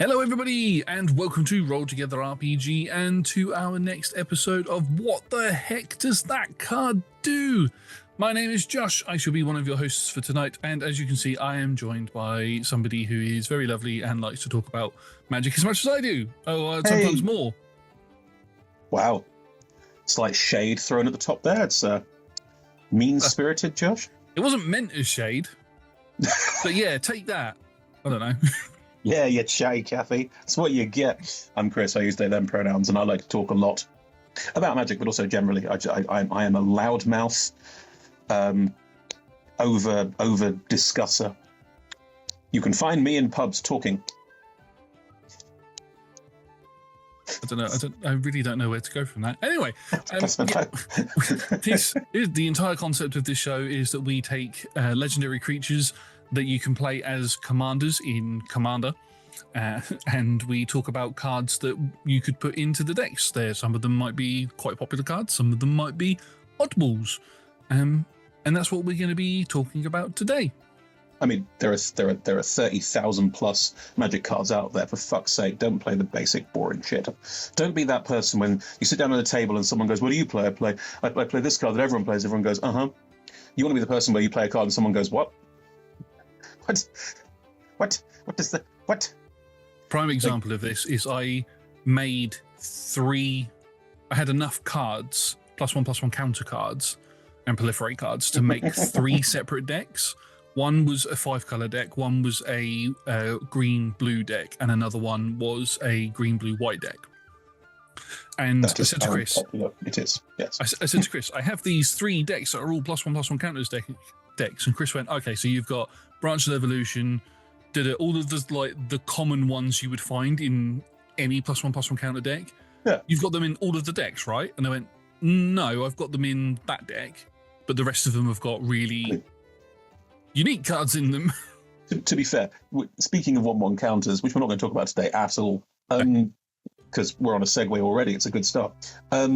Hello everybody and welcome to Roll Together RPG and to our next episode of What the Heck Does That Card Do? My name is Josh, I shall be one of your hosts for tonight, and as you can see I am joined by somebody who is very lovely and likes to talk about magic as much as I do. Sometimes more. Wow. Slight shade thrown at the top there. It's mean-spirited, Josh. It wasn't meant as shade, but yeah, take that. I don't know. Yeah, you chatty Kathy. That's what you get. I'm Chris. I use they, them pronouns, and I like to talk a lot about magic, but also generally. I am a loudmouth, over discusser. You can find me in pubs talking. I don't know. I really don't know where to go from that. Anyway, the entire concept of this show is that we take legendary creatures that you can play as commanders in Commander, and we talk about cards that you could put into the decks. Some of them might be quite popular cards, some of them might be oddballs, and that's what we're going to be talking about today. I mean, there are 30,000 plus magic cards out there. For fuck's sake, don't play the basic boring shit. Don't be that person when you sit down at a table and someone goes, "What do you play?" I play this card that everyone plays. Everyone goes, "Uh huh." You want to be the person where you play a card and someone goes, "What? What is that? What?" Prime example of this is I had enough cards, +1/+1 counter cards and proliferate cards to make 3 separate decks. One was a 5-color deck, one was a green-blue deck, and another one was a green-blue-white deck. And I said to Chris, popular it is, yes. I said to Chris, I have these 3 decks that are all +1/+1 counters decks, and Chris went, okay, so you've got Branch of Evolution, all of the common ones you would find in any +1/+1 counter deck. Yeah. You've got them in all of the decks, right? And I went, no, I've got them in that deck, but the rest of them have got really unique cards in them. To be fair, speaking of 1/1 counters, which we're not going to talk about today at all, because we're on a segue already, it's a good start. I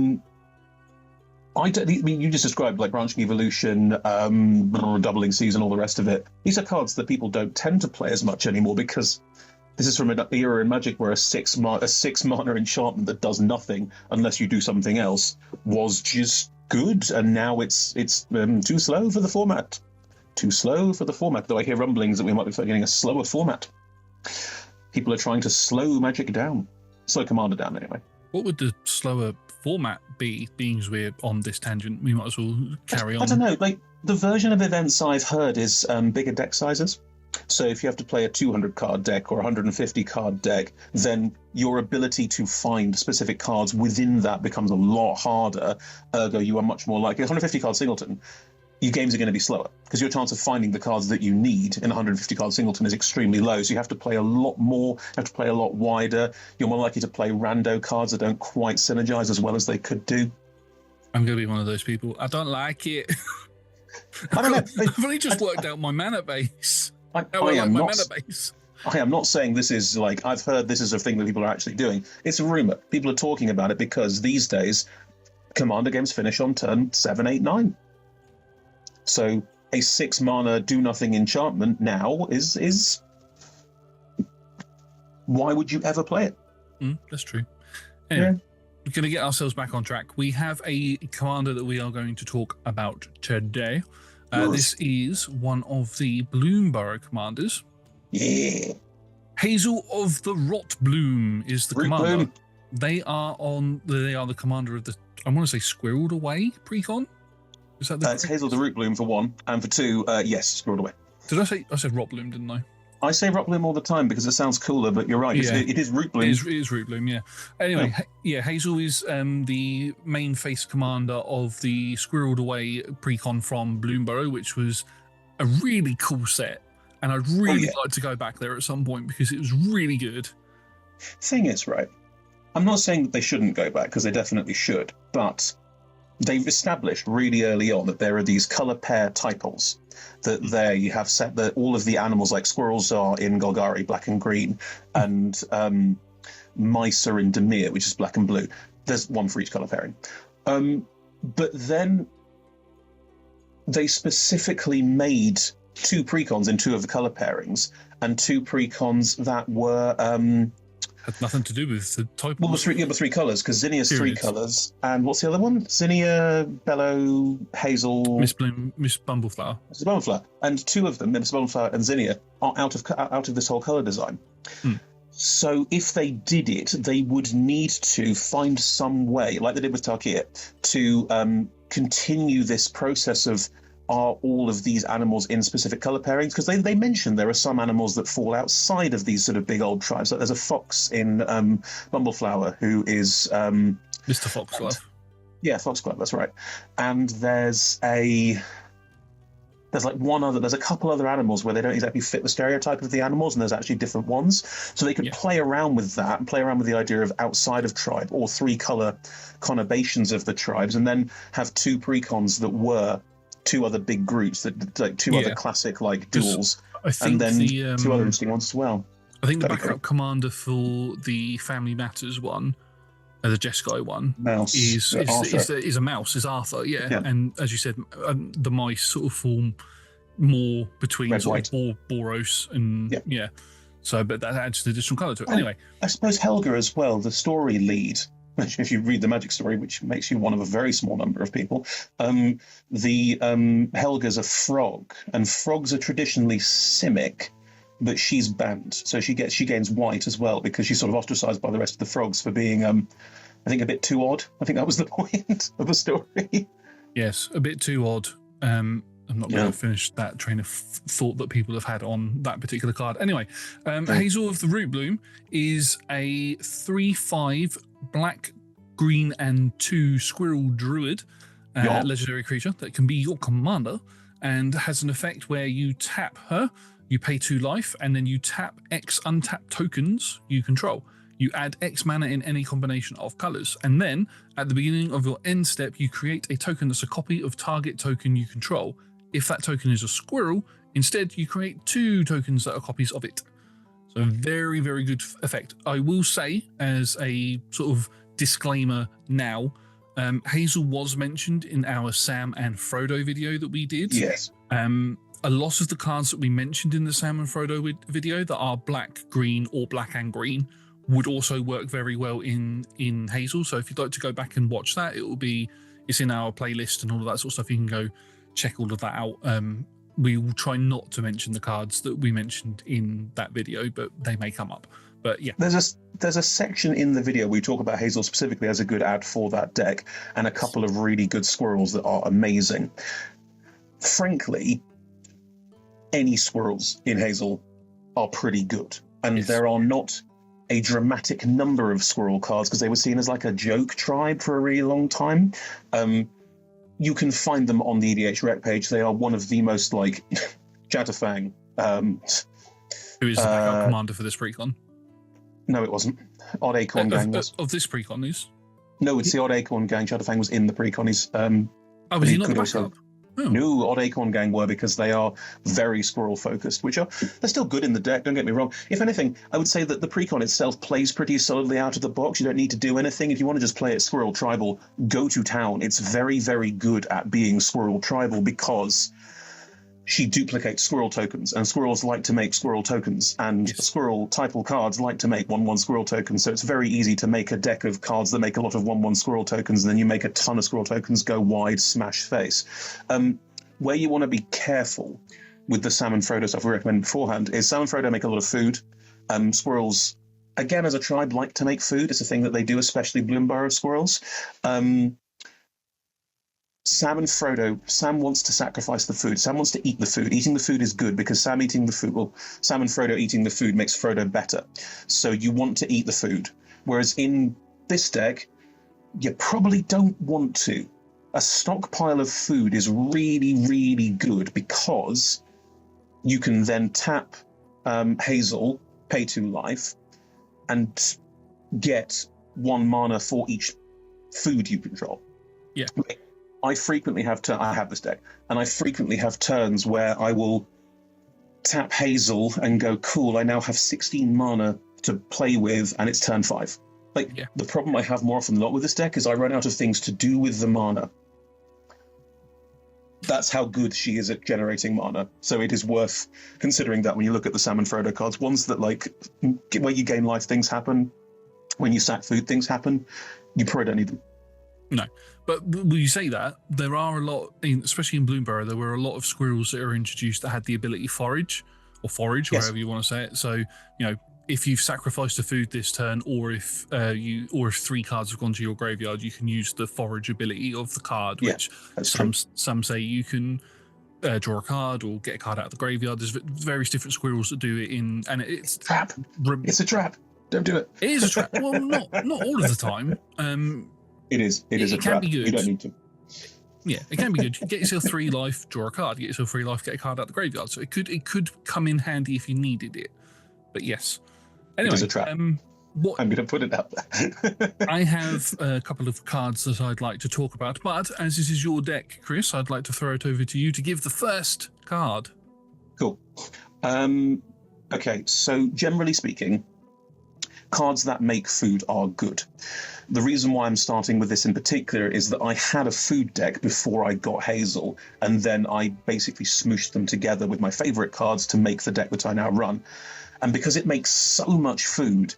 mean, you just described like Branching Evolution, Doubling Season, all the rest of it. These are cards that people don't tend to play as much anymore because this is from an era in Magic where a 6 mana enchantment that does nothing unless you do something else was just good, and now it's too slow for the format. Too slow for the format, though I hear rumblings that we might be getting a slower format. People are trying to slow Magic down. Slow Commander down, anyway. What would the slower format be, being as we're on this tangent? We might as well carry on. I don't know, like, the version of events I've heard is bigger deck sizes. So if you have to play a 200-card deck or a 150-card deck, then your ability to find specific cards within that becomes a lot harder. Ergo, you are much more likely. A 150-card singleton, your games are going to be slower because your chance of finding the cards that you need in a 150-card singleton is extremely low. So you have to play a lot more, you have to play a lot wider. You're more likely to play rando cards that don't quite synergize as well as they could do. I'm going to be one of those people. I don't like it. I don't know. I've only just worked out my mana base. I am not saying this is like, I've heard this is a thing that people are actually doing. It's a rumor. People are talking about it because these days, Commander games finish on turn 7, 8, 9. So a 6 mana do nothing enchantment now is why would you ever play it? That's true. Anyway, we're going to get ourselves back on track. We have a commander that we are going to talk about today. This is one of the Bloomburrow commanders. Yeah. Hazel of the Rootbloom is the commander. Rootbloom. They are the commander of the, I want to say, Squirreled Away precon. Is that it's Hazel the Rootbloom for 1, and for 2, yes, Squirreled Away. Did I said Rootbloom, didn't I? I say Rootbloom all the time because it sounds cooler, but you're right. Yeah. It is Rootbloom. It is Rootbloom, yeah. Anyway, Hazel is the main face commander of the Squirreled Away precon from Bloomburrow, which was a really cool set. And I'd really like to go back there at some point because it was really good. Thing is, right, I'm not saying that they shouldn't go back because they definitely should, but they've established really early on that there are these color pair typals that there you have set that all of the animals, like squirrels are in Golgari, black and green, and mice are in Dimir, which is black and blue. There's one for each color pairing. But then they specifically made 2 precons in 2 of the color pairings, and 2 precons that were had nothing to do with the type. well, the 3 colors, because Zinnia's 3 Periods. colors, and what's the other one? Zinnia, Bellow, Hazel, Miss Bloom, Miss Bumbleflower. Mrs. Bumbleflower, and 2 of them, Mrs. Bumbleflower and Zinnia, are out of this whole color design. So if they did it, they would need to find some way, like they did with Tarkia, to continue this process of, are all of these animals in specific color pairings? Because they mentioned there are some animals that fall outside of these sort of big old tribes. Like there's a fox in Bumbleflower who is Mr. Foxglove. Yeah, Foxglove, that's right. And there's a couple other animals where they don't exactly fit the stereotype of the animals, and there's actually different ones. So they could play around with that and play around with the idea of outside of tribe, or 3 color conurbations of the tribes, and then have 2 precons that were 2 other big groups, that like 2 other classic like duels, and then 2 other interesting ones as well. I think the backup commander for the Family Matters one, the Jeskai one, is a mouse, is Arthur, and as you said, the mice sort of form more between sort of Boros and so, but that adds an additional colour to it. Anyway, I suppose Helga as well, the story lead. If you read the Magic story, which makes you one of a very small number of people, Helga's a frog, and frogs are traditionally simic, but she's banned, so she gains white as well because she's sort of ostracized by the rest of the frogs for being, I think, a bit too odd. I think that was the point of the story. Yes, a bit too odd. I'm not going to finish that train of thought that people have had on that particular card. Anyway, Hazel of the Rootbloom is a 3/5 black, green, and 2 squirrel druid legendary creature that can be your commander, and has an effect where you tap her, you pay 2 life, and then you tap X untapped tokens you control. You add X mana in any combination of colors, and then at the beginning of your end step, you create a token that's a copy of target token you control. If that token is a squirrel, instead you create 2 tokens that are copies of it. So very, very good effect. I will say, as a sort of disclaimer now, Hazel was mentioned in our Sam and Frodo video that we did. Yes. A lot of the cards that we mentioned in the Sam and Frodo video that are black, green, or black and green would also work very well in Hazel. So if you'd like to go back and watch that, it's in our playlist and all of that sort of stuff. You can go check all of that out. We will try not to mention the cards that we mentioned in that video, but they may come up. But yeah, there's a section in the video where we talk about Hazel specifically as a good ad for that deck, and a couple of really good squirrels that are amazing. Frankly, any squirrels in Hazel are pretty good, and there are not a dramatic number of squirrel cards because they were seen as like a joke tribe for a really long time. You can find them on the EDH rec page. They are one of the most like Jatafang. Who is the backup commander for this precon? No, it wasn't. Odd Acorn Gang was. Of this precon is? No, it's the Odd Acorn Gang. Jatafang was in the precon. Was he not the backup? No, Odd Acorn Gang were, because they are very squirrel focused, they're still good in the deck, don't get me wrong. If anything, I would say that the precon itself plays pretty solidly out of the box. You don't need to do anything. If you want to just play it squirrel tribal, go to town. It's very, very good at being squirrel tribal because she duplicates squirrel tokens, and squirrels like to make squirrel tokens, and squirrel title cards like to make 1/1 squirrel tokens, so it's very easy to make a deck of cards that make a lot of 1/1 squirrel tokens, and then you make a ton of squirrel tokens, go wide, smash face. Where you want to be careful with the Sam and Frodo stuff we recommended beforehand is Sam and Frodo make a lot of food. Squirrels, again, as a tribe, like to make food. It's a thing that they do, especially Bloomburrow squirrels. Sam and Frodo, Sam wants to sacrifice the food. Sam wants to eat the food. Eating the food is good because Sam and Frodo eating the food makes Frodo better. So you want to eat the food. Whereas in this deck, you probably don't want to. A stockpile of food is really, really good because you can then tap Hazel, pay 2 life, and get 1 mana for each food you control. Yeah. I have this deck, and I frequently have turns where I will tap Hazel and go, cool, I now have 16 mana to play with, and it's turn 5. The problem I have more often than not with this deck is I run out of things to do with the mana. That's how good she is at generating mana. So it is worth considering that when you look at the Sam and Frodo cards. Ones that, like, where you gain life, things happen. When you sack food, things happen. You probably don't need them. No, but when you say that, there are a lot, especially in Bloomburrow, there were a lot of squirrels that are introduced that had the ability forage, or yes. However you want to say it. So, if you've sacrificed a food this turn, or if 3 cards have gone to your graveyard, you can use the forage ability of the card, which some say you can draw a card or get a card out of the graveyard. There's various different squirrels that do it and it's trap. It's a trap. Don't do it. It is a trap. Well, not all of the time. It is a trap. Can be good. You don't need to. Yeah, it can be good. Get yourself 3 life, draw a card. Get yourself 3 life, get a card out the graveyard. So it could come in handy if you needed it. But yes. Anyway, it is a trap. I'm going to put it out there. I have a couple of cards that I'd like to talk about, but as this is your deck, Chris, I'd like to throw it over to you to give the first card. Cool. Okay, so generally speaking, cards that make food are good. The reason why I'm starting with this in particular is that I had a food deck before I got Hazel, and then I basically smooshed them together with my favorite cards to make the deck that I now run. And because it makes so much food,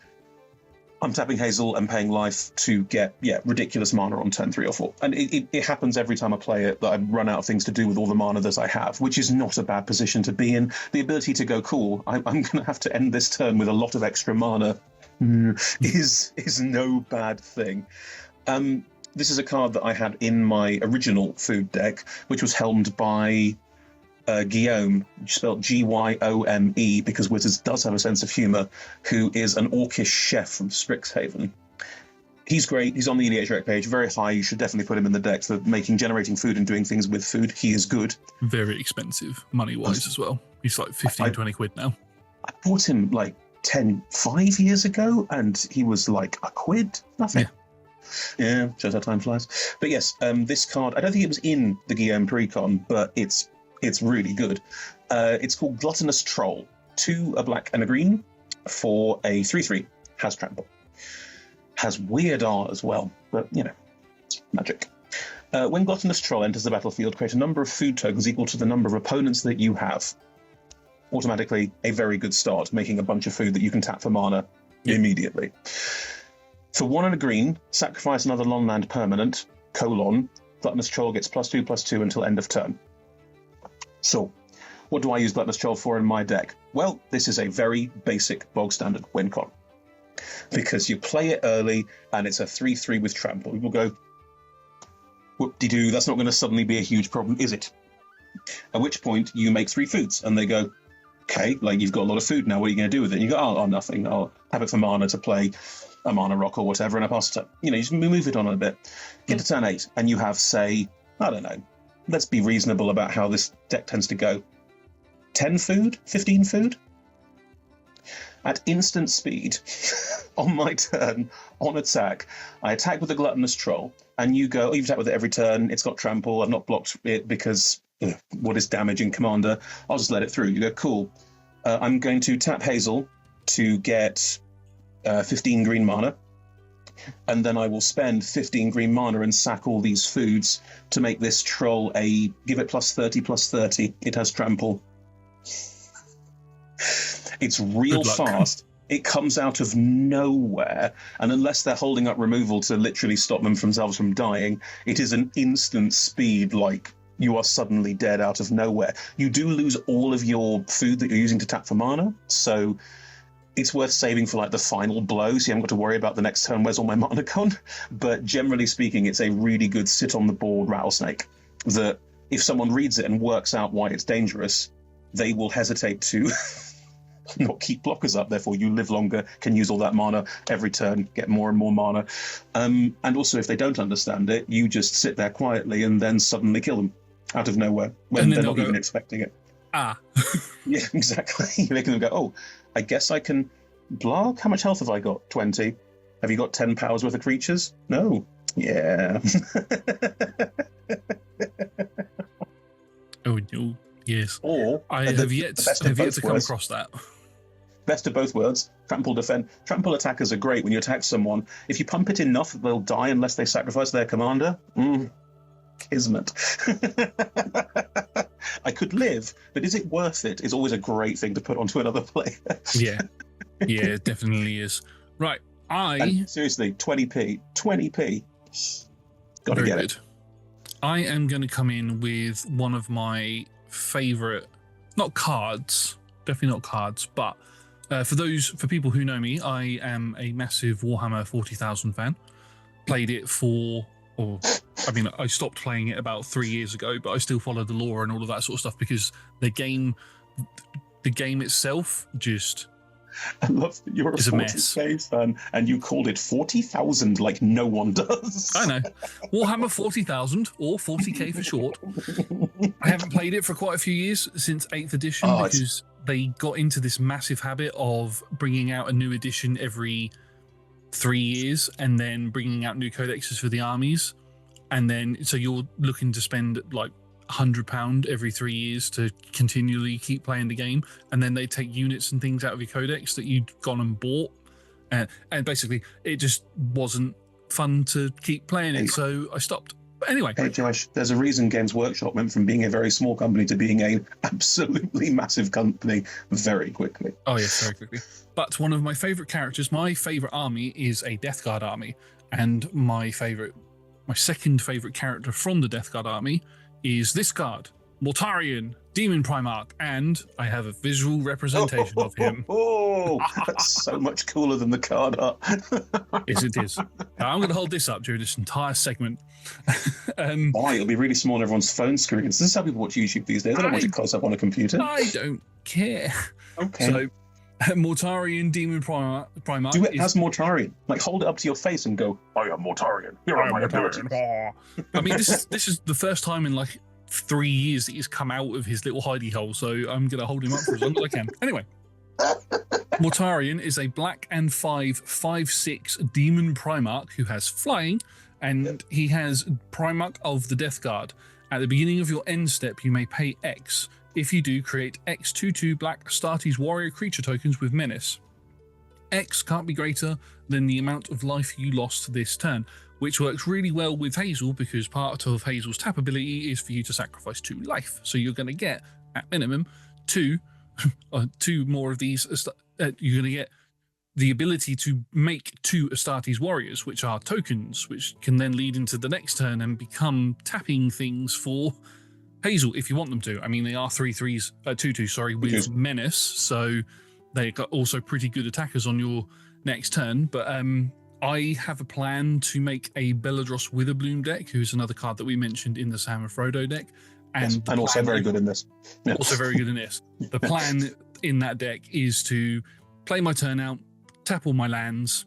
I'm tapping Hazel and paying life to get, ridiculous mana on turn 3 or 4. And it happens every time I play it that I run out of things to do with all the mana that I have, which is not a bad position to be in. The ability to go, cool, I'm going to have to end this turn with a lot of extra mana is no bad thing. This is a card that I had in my original food deck, which was helmed by Guillaume, spelled Gyome, because Wizards does have a sense of humour, who is an orcish chef from Strixhaven. He's great. He's on the EDH rec page, very high. You should definitely put him in the deck for generating food and doing things with food. He is good. Very expensive, money-wise as well. He's like 15, 20 quid now. I bought him like 5 years ago, and he was like a quid. Nothing. Yeah, shows how time flies. But yes, this card, I don't think it was in the Guillaume Precon, but it's really good. It's called Gluttonous Troll. 2, a black and a green for a 3/3. Has trample. Has weird R as well, but magic. When Gluttonous Troll enters the battlefield, create a number of food tokens equal to the number of opponents that you have. Automatically a very good start, making a bunch of food that you can tap for mana immediately. For 1 and a green, sacrifice another non-land permanent, Gluttonous Troll gets +2/+2 until end of turn. So, what do I use Gluttonous Troll for in my deck? Well, this is a very basic, bog-standard win con. Because you play it early, and it's a 3/3 with trample. People go, whoop-de-doo, that's not going to suddenly be a huge problem, is it? At which point, you make 3 foods, and they go, okay, like, you've got a lot of food now, what are you going to do with it? And you go, oh, nothing, I'll have it for mana to play a mana rock or whatever, and I pass it up. You just move it on a bit. Get to turn 8, and you have, say, I don't know, let's be reasonable about how this deck tends to go. 10 food? 15 food? At instant speed, on my turn, on attack, I attack with the Gluttonous Troll, and you go, you attack with it every turn, it's got trample, I've not blocked it because what is damage in Commander? I'll just let it through. You go, cool. I'm going to tap Hazel to get 15 green mana, and then I will spend 15 green mana and sack all these foods to make this troll give it +30/+30. It has trample. It's real fast. It comes out of nowhere, and unless they're holding up removal to literally stop themselves from dying, it is an instant speed, like you are suddenly dead out of nowhere. You do lose all of your food that you're using to tap for mana, so it's worth saving for like the final blow, so you haven't got to worry about the next turn, where's all my mana gone? But generally speaking, it's a really good sit on the board rattlesnake that if someone reads it and works out why it's dangerous, they will hesitate to not keep blockers up. Therefore, you live longer, can use all that mana every turn, get more and more mana. And also, if they don't understand it, you just sit there quietly and then suddenly kill them out of nowhere when they're not even expecting it. Yeah, exactly. You're making them go, oh, I guess I can block? How much health have I got? 20. Have you got 10 powers worth of creatures? No. Yeah. Oh, no. Yes. Or I have yet to come across that. Best of both worlds. Trample defend. Trample attackers are great when you attack someone. If you pump it enough, they'll die unless they sacrifice their commander. kismet. I could live, but is it worth it? Is always a great thing to put onto another player. Yeah, it definitely is. Right, and seriously, 20p. Gotta get it. I am going to come in with one of my favorite, not cards, definitely not cards, but for people who know me, I am a massive Warhammer 40,000 fan. Played it I stopped playing it about 3 years ago, but I still follow the lore and all of that sort of stuff because the game itself just I love that you're a 40k fan and you called it 40,000 like no one does. I know. Warhammer 40,000 or 40k for short. I haven't played it for quite a few years, since 8th edition, because they got into this massive habit of bringing out a new edition every 3 years and then bringing out new codexes for the armies. And then, so you're looking to spend like £100 every 3 years to continually keep playing the game, and then they take units and things out of your codex that you'd gone and bought, and basically it just wasn't fun to keep playing it, so I stopped. But anyway, hey Josh, there's a reason Games Workshop went from being a very small company to being a absolutely massive company very quickly. Oh yes, very quickly. But one of my favorite characters, my favorite army, is a Death Guard army, and my second favorite character from the Death Guard army is this card, Mortarion, Demon Primarch, and I have a visual representation of him. Oh, that's so much cooler than the card art. Yes, it is. Now, I'm going to hold this up during this entire segment. Why? It'll be really small on everyone's phone screens. This is how people watch YouTube these days. They don't watch it close up on a computer. I don't care. Okay. So, Mortarion, Demon Primarch. Do it as Mortarion. Like, hold it up to your face and go, I am Mortarion. Here are my abilities. I mean, this is the first time in like 3 years that he's come out of his little hidey hole, so I'm going to hold him up for as long as I can. Anyway, Mortarion is a black and 5/6 Demon Primarch who has flying, and he has Primarch of the Death Guard. At the beginning of your end step, you may pay X. If you do, create X 2/2 black Astartes warrior creature tokens with menace. X can't be greater than the amount of life you lost this turn, which works really well with Hazel because part of Hazel's tap ability is for you to sacrifice 2 life. So you're going to get, at minimum, 2 more of these. You're going to get the ability to make 2 Astartes warriors, which are tokens, which can then lead into the next turn and become tapping things for Hazel if you want them to. I mean, they are 2/2, with menace, so they are also pretty good attackers on your next turn. But I have a plan to make a Belladros Witherbloom deck, who's another card that we mentioned in the Sam and Frodo deck, and also very good in this. Yeah. Also very good in this. The plan in that deck is to play my turn out, tap all my lands,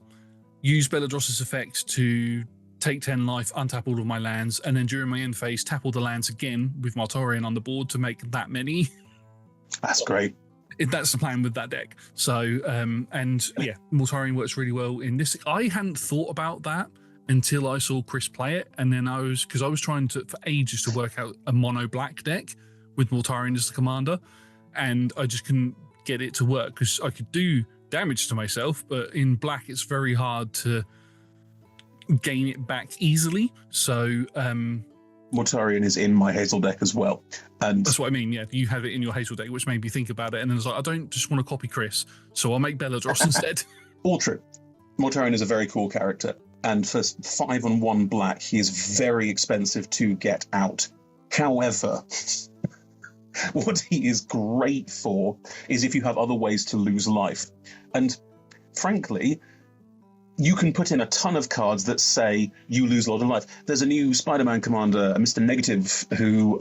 use Belladros' effect to take 10 life, untap all of my lands, and then during my end phase, tap all the lands again with Mortarion on the board to make that many. That's great. That's the plan with that deck. So, Mortarion works really well in this. I hadn't thought about that until I saw Chris play it, and then I was trying to, for ages, to work out a mono black deck with Mortarion as the commander, and I just couldn't get it to work because I could do damage to myself, but in black it's very hard to gain it back easily. So Mortarion is in my Hazel deck as well, and that's what I mean. Yeah, you have it in your Hazel deck, which made me think about it, and then I was like, I don't just want to copy Chris, so I'll make Belladros instead. All true. Mortarion is a very cool character, and for 5 and 1 black, he is very expensive to get out. However, what he is great for is if you have other ways to lose life, and frankly, you can put in a ton of cards that say you lose a lot of life. There's a new Spider-Man commander, Mr. Negative, who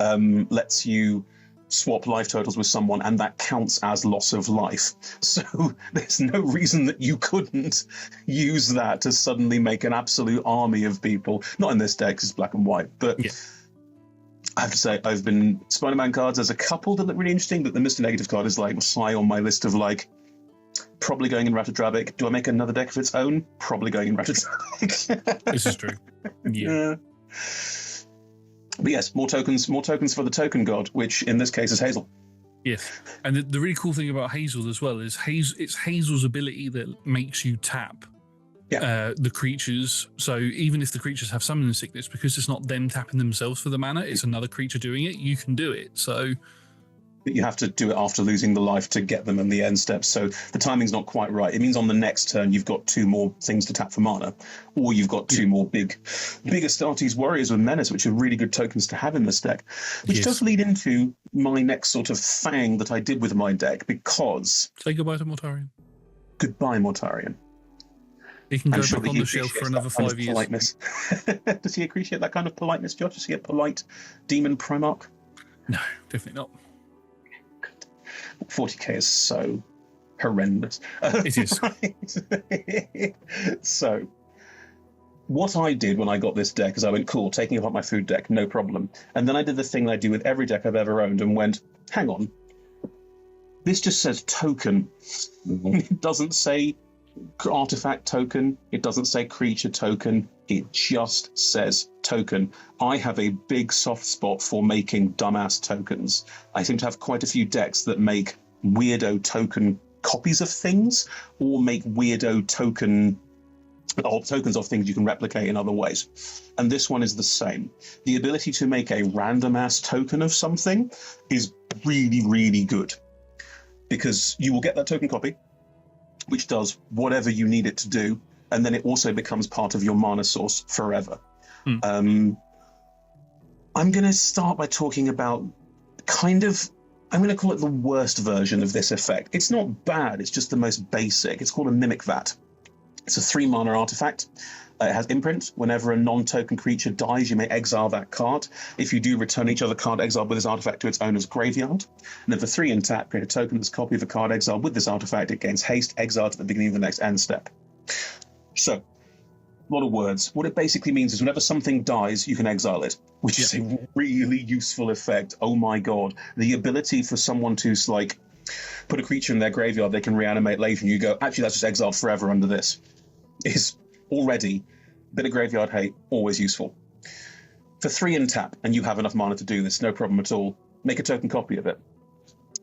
lets you swap life totals with someone, and that counts as loss of life. So there's no reason that you couldn't use that to suddenly make an absolute army of people. Not in this deck, because it's black and white, but yeah. I have to say, I've been Spider-Man cards. There's a couple that look really interesting, but the Mr. Negative card is like high on my list of like, probably going in Ratadrabic. Do I make another deck of its own? Probably going in Ratadrabic. This is true. Yeah. But yes, more tokens for the token god, which in this case is Hazel. Yes, and the really cool thing about Hazel as well is it's Hazel's ability that makes you tap the creatures. So even if the creatures have summoning sickness, because it's not them tapping themselves for the mana, it's another creature doing it, you can do it. So you have to do it after losing the life to get them in the end steps. So the timing's not quite right. It means on the next turn you've got 2 more things to tap for mana, or you've got 2 more big Astartes Warriors with Menace, which are really good tokens to have in this deck. Which does lead into my next sort of thing that I did with my deck, because... Say goodbye to Mortarion. Goodbye, Mortarion. He can go back on the shelf for another 5 years. Politeness. Does he appreciate that kind of politeness, Josh? Is he a polite demon Primarch? No, definitely not. 40k is so horrendous. It is. So, what I did when I got this deck is I went, cool, taking apart my food deck, no problem. And then I did the thing that I do with every deck I've ever owned and went, hang on, this just says token. It doesn't say artifact token. It doesn't say creature token. It just says token. I have a big soft spot for making dumbass tokens. I seem to have quite a few decks that make weirdo token copies of things, or make weirdo tokens of things you can replicate in other ways. And this one is the same. The ability to make a random ass token of something is really, really good, because you will get that token copy, which does whatever you need it to do, and then it also becomes part of your mana source forever. I'm going to start by talking about I'm going to call it the worst version of this effect. It's not bad, it's just the most basic. It's called a Mimic Vat. It's a 3 mana artifact. It has imprint. Whenever a non-token creature dies, you may exile that card. If you do, return each other card exiled with this artifact to its owner's graveyard. And then for 3 in tap, create a token that's a copy of a card exiled with this artifact. It gains haste, exiled at the beginning of the next end step. So, a lot of words. What it basically means is whenever something dies, you can exile it, which is a really useful effect. Oh my god. The ability for someone to, like, put a creature in their graveyard they can reanimate later, and you go, actually, that's just exiled forever under this, is already a bit of graveyard hate, always useful. For 3 in tap, and you have enough mana to do this, no problem at all, make a token copy of it.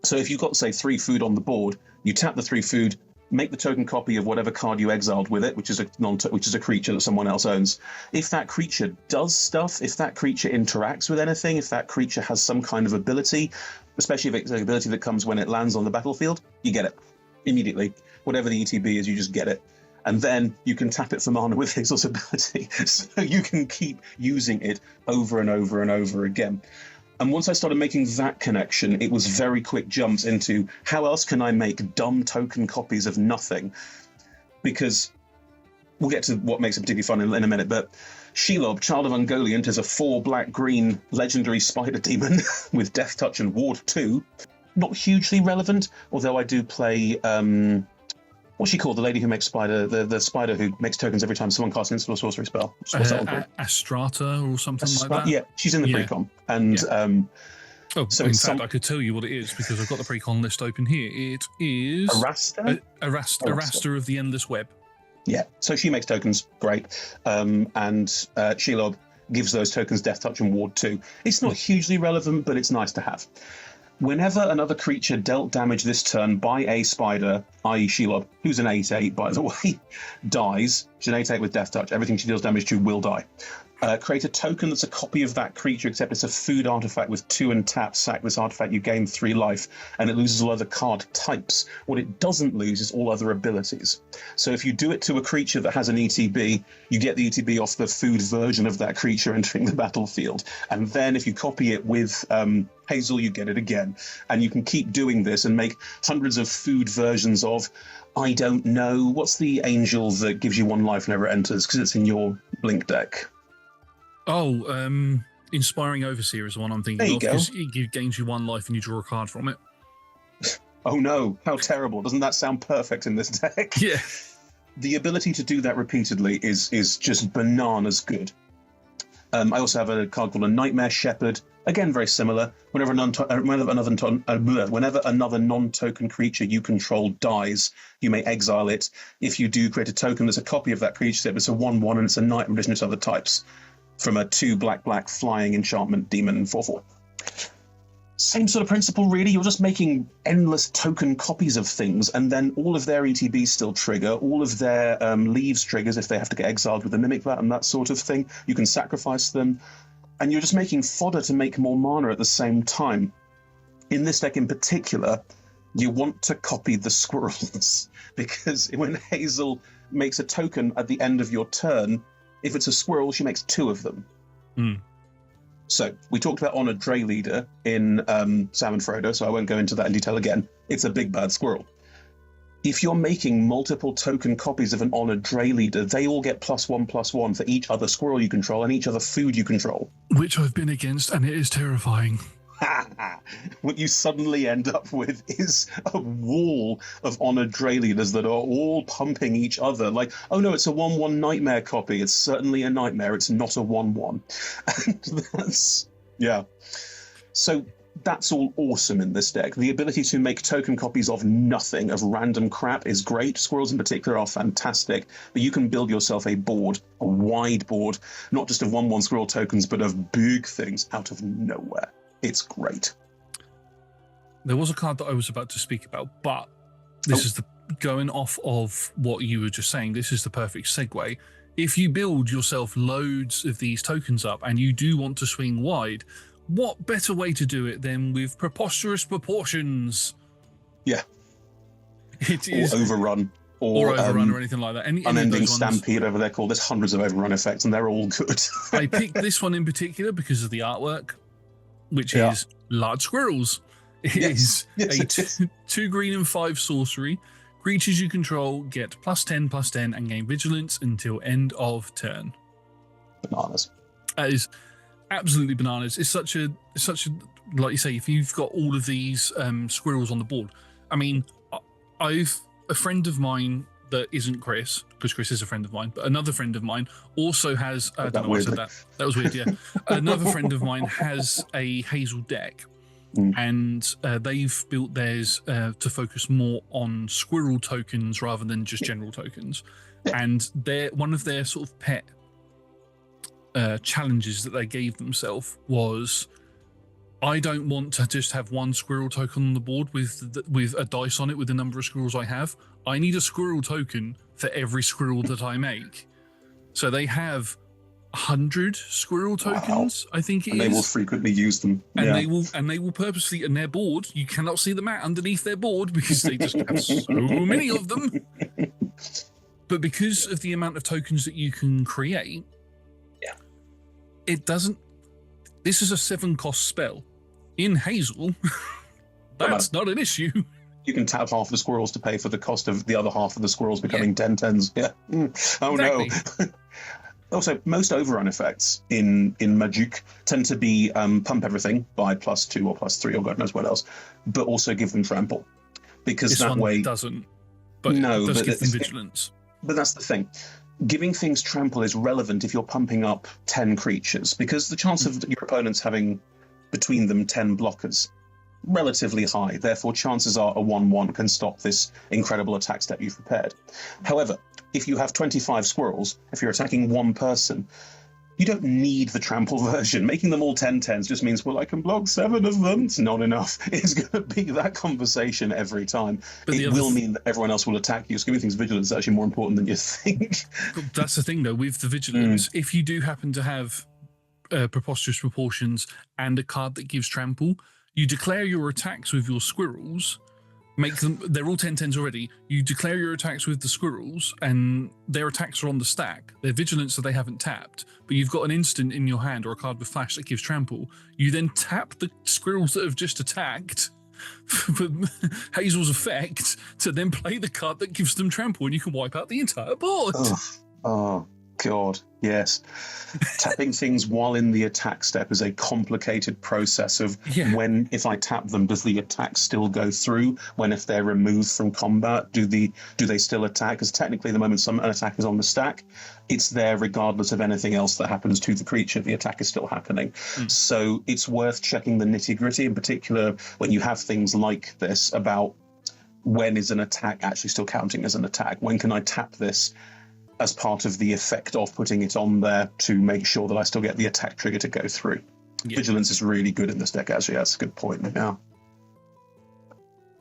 So if you've got, say, 3 food on the board, you tap the 3 food, make the token copy of whatever card you exiled with it, which is a creature that someone else owns. If that creature does stuff, if that creature interacts with anything, if that creature has some kind of ability, especially if it's an ability that comes when it lands on the battlefield, you get it immediately. Whatever the ETB is, you just get it. And then you can tap it for mana with Hazel's ability. So you can keep using it over and over and over again. And once I started making that connection, it was very quick jumps into how else can I make dumb token copies of nothing? Because we'll get to what makes it particularly fun in a minute, but Shelob, Child of Ungoliant, is a 4 black-green legendary spider demon with Death Touch and Ward 2. Not hugely relevant, although I do play... what's she called? The lady who makes spider, the spider who makes tokens every time someone casts an instant or sorcery spell. What's that one called? Astrata or something like that? Yeah, she's in the precon. And in fact, I could tell you what it is because I've got the precon list open here. It is... Arasta? Arasta of the Endless Web. Yeah, so she makes tokens, great. And Shelob gives those tokens Death Touch and Ward 2. It's not hugely relevant, but it's nice to have. Whenever another creature dealt damage this turn by a spider, i.e. Shelob, who's an 8/8 by the way, dies, she's an 8/8 with Death Touch, everything she deals damage to will die. Create a token that's a copy of that creature, except it's a food artifact with 2 and tap. Sack this artifact, you gain 3 life, and it loses all other card types. What it doesn't lose is all other abilities. So if you do it to a creature that has an ETB, you get the ETB off the food version of that creature entering the battlefield. And then if you copy it with Hazel, you get it again. And you can keep doing this and make hundreds of food versions of, I don't know, what's the angel that gives you 1 life whenever it enters, because it's in your Blink deck? Oh, Inspiring Overseer is the one I'm thinking of, because it gains you 1 life and you draw a card from it. Oh no, how terrible. Doesn't that sound perfect in this deck? Yeah. The ability to do that repeatedly is just bananas good. I also have a card called a Nightmare Shepherd. Again, very similar. Whenever another non-token creature you control dies, you may exile it. If you do, create a token that's a copy of that creature. It's a 1/1 and it's a night in addition to other types. From a 2 black flying enchantment demon 4/4. Same sort of principle, really. You're just making endless token copies of things, and then all of their ETBs still trigger, all of their leaves triggers if they have to get exiled with a Mimic Vat and that sort of thing. You can sacrifice them, and you're just making fodder to make more mana at the same time. In this deck in particular, you want to copy the squirrels, because when Hazel makes a token at the end of your turn, if it's a squirrel, she makes 2 of them. Mm. So we talked about Honored Dray Leader in Sam and Frodo, so I won't go into that in detail again. It's a big bad squirrel. If you're making multiple token copies of an Honored Dray Leader, they all get +1/+1 for each other squirrel you control and each other food you control. Which I've been against, and it is terrifying. What you suddenly end up with is a wall of Honored Dray Leaders that are all pumping each other. Like, oh no, it's a 1/1 nightmare copy. It's certainly a nightmare. It's not a 1/1. And that's, yeah. So that's all awesome in this deck. The ability to make token copies of nothing, of random crap, is great. Squirrels in particular are fantastic. But you can build yourself a board, a wide board, not just of 1/1 squirrel tokens, but of big things out of nowhere. It's great. There was a card that I was about to speak about, but this is the going off of what you were just saying. This is the perfect segue. If you build yourself loads of these tokens up and you do want to swing wide, what better way to do it than with preposterous proportions? Yeah. It is, or overrun. Or overrun or anything like that. Any unending stampede, whatever they're called. There's hundreds of overrun effects and they're all good. I picked this one in particular because of the artwork, which is large squirrels. It is a 2 green and 5 sorcery. Creatures you control get +10/+10 and gain vigilance until end of turn. Bananas. That is absolutely bananas. It's such a like you say, if you've got all of these squirrels on the board. I mean, I've a friend of mine that isn't Chris, because Chris is a friend of mine, but another friend of mine also has. I don't know why I said that. That was weird. Yeah, another friend of mine has a Hazel deck, and they've built theirs to focus more on squirrel tokens rather than just general tokens. And one of their sort of pet challenges that they gave themselves was, I don't want to just have 1 squirrel token on the board with a dice on it with the number of squirrels I have. I need a squirrel token for every squirrel that I make. So they have 100 squirrel tokens, I think it is. And they will frequently use them. And they will purposely, and their board, you cannot see the mat underneath their board because they just have so many of them. But because of the amount of tokens that you can create, it doesn't. This is a 7-cost spell. In Hazel, that's not an issue. You can tap half the squirrels to pay for the cost of the other half of the squirrels becoming 10/10s. Yeah. Oh exactly. No. Also, most overrun effects in Magic tend to be pump everything by +2 or +3 or God knows what else, but also give them trample. Because this that one way doesn't. But no, it does but give them vigilance. But that's the thing. Giving things trample is relevant if you're pumping up 10 creatures, because the chance of your opponents having between them 10 blockers relatively high. Therefore, chances are a 1/1 can stop this incredible attack step you've prepared. However, if you have 25 squirrels, if you're attacking one person, you don't need the trample version. Making them all 10/10s just means, well, I can block 7 of them. It's not enough. It's going to be that conversation every time. But it will mean that everyone else will attack you. So giving things vigilance is actually more important than you think. That's the thing, though, with the vigilance. If you do happen to have preposterous proportions and a card that gives trample, you declare your attacks with your squirrels, make them, they're all 10/10s already. You declare your attacks with the squirrels and their attacks are on the stack. They're vigilance, so they haven't tapped, but you've got an instant in your hand or a card with flash that gives trample. You then tap the squirrels that have just attacked for Hazel's effect to then play the card that gives them trample, and you can wipe out the entire board. Oh God, yes. Tapping things while in the attack step is a complicated process of when, if I tap them, does the attack still go through? When, if they're removed from combat, do they still attack? Because technically, the moment an attack is on the stack, it's there regardless of anything else that happens to the creature. The attack is still happening. So it's worth checking the nitty-gritty, in particular when you have things like this about when is an attack actually still counting as an attack? When can I tap this as part of the effect of putting it on there to make sure that I still get the attack trigger to go through? Yeah. Vigilance is really good in this deck, actually. That's a good point.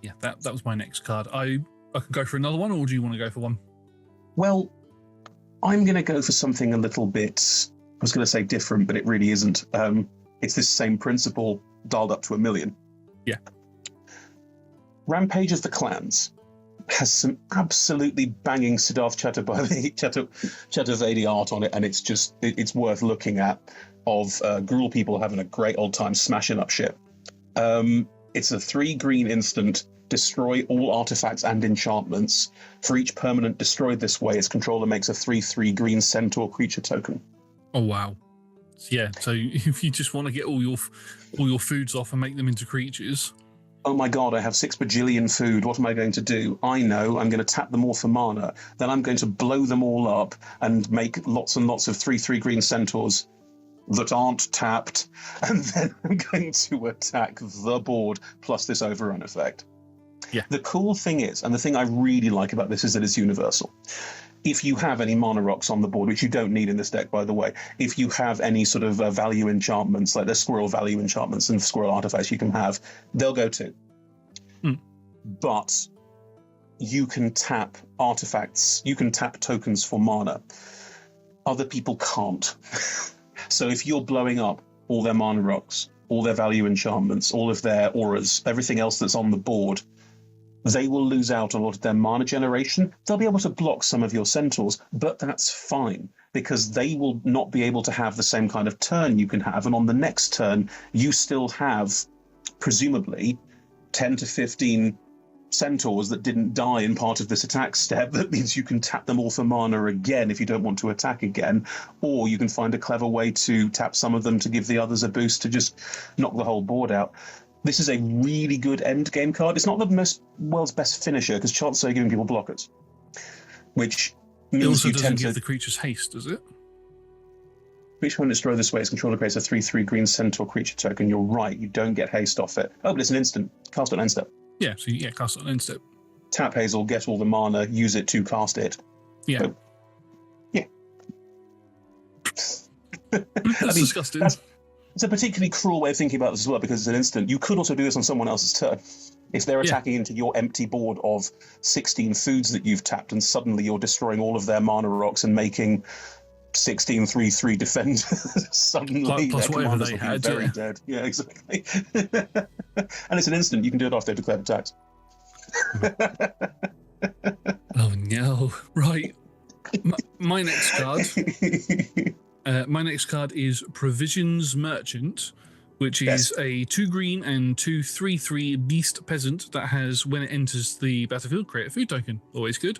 Yeah, that was my next card. I can go for another one, or do you want to go for one? Well, I'm going to go for something a little bit, I was going to say different, but it really isn't. It's this same principle dialed up to 1,000,000. Yeah. Rampage of the Clans has some absolutely banging Siddharth Chaturvedi art on it, and it's worth looking at, of Gruul people having a great old time smashing up shit. It's a 3 green instant, destroy all artifacts and enchantments. For each permanent destroyed this way, its controller makes a 3/3 green centaur creature token. Oh wow. Yeah, so if you just want to get all your foods off and make them into creatures. Oh my god, I have 6 bajillion food. What am I going to do? I know, I'm going to tap them all for mana. Then I'm going to blow them all up and make lots and lots of 3/3 green centaurs that aren't tapped. And then I'm going to attack the board plus this overrun effect. Yeah. The cool thing is, and the thing I really like about this is that it's universal. If you have any mana rocks on the board, which you don't need in this deck, by the way, if you have any sort of value enchantments, like the squirrel value enchantments and squirrel artifacts you can have, they'll go too. But you can tap artifacts, you can tap tokens for mana. Other people can't. So if you're blowing up all their mana rocks, all their value enchantments, all of their auras, everything else that's on the board, they will lose out on a lot of their mana generation. They'll be able to block some of your centaurs, but that's fine, because they will not be able to have the same kind of turn you can have. And on the next turn, you still have, presumably, 10 to 15 centaurs that didn't die in part of this attack step. That means you can tap them all for mana again if you don't want to attack again, or you can find a clever way to tap some of them to give the others a boost to just knock the whole board out. This is a really good end game card. It's not the world's best finisher, because chances are giving people blockers, which means it also you doesn't tend give to the creatures haste, does it? Each one destroy this way, its controller creates a 3/3 green centaur creature token. You're right, you don't get haste off it. Oh, but it's an instant. Cast on end step. Yeah, so cast it on end step. Tap Hazel, get all the mana, use it to cast it. Yeah. So, yeah. That's disgusting. It's a particularly cruel way of thinking about this as well, because it's an instant. You could also do this on someone else's turn. If they're attacking into your empty board of 16 foods that you've tapped, and suddenly you're destroying all of their mana rocks and making 16 3/3 defend, suddenly plus their whatever commanders they will be had, very dead. Yeah, exactly. And it's an instant. You can do it after they've declared attacks. Oh no! Right, my next card. My next card is Provisions Merchant, which is a 2 green and 2 3/3 beast peasant that has, when it enters the battlefield, create a food token. Always good.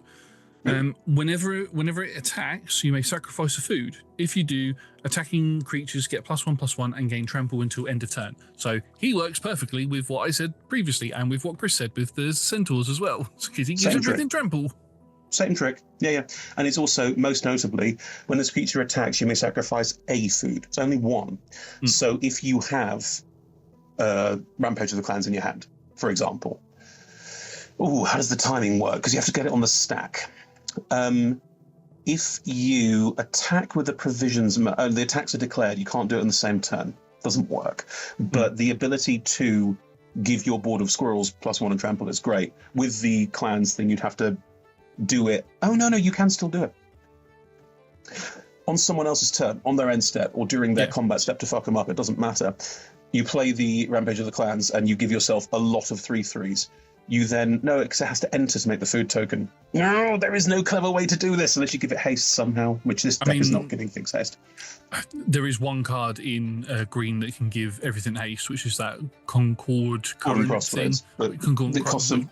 Whenever it attacks, you may sacrifice a food. If you do, attacking creatures get +1/+1 and gain trample until end of turn. So he works perfectly with what I said previously and with what Chris said with the centaurs as well, because he gives everything trample. Same trick. Yeah. And it's also, most notably, when this creature attacks, you may sacrifice a food. It's only one. So if you have Rampage of the Clans in your hand, for example, how does the timing work? Because you have to get it on the stack. If you attack with the provisions, the attacks are declared, you can't do it in the same turn. Doesn't work. But the ability to give your board of squirrels +1 and trample is great. With the clans thing, you'd have to do it. Oh, no, you can still do it. On someone else's turn, on their end step, or during their combat step to fuck them up, it doesn't matter. You play the Rampage of the Clans and you give yourself a lot of 3/3s. You then, no, because it has to enter to make the food token. No, there is no clever way to do this unless you give it haste somehow, which this deck is not giving things haste. There is one card in green that can give everything haste, which is that Concord current thing. It costs an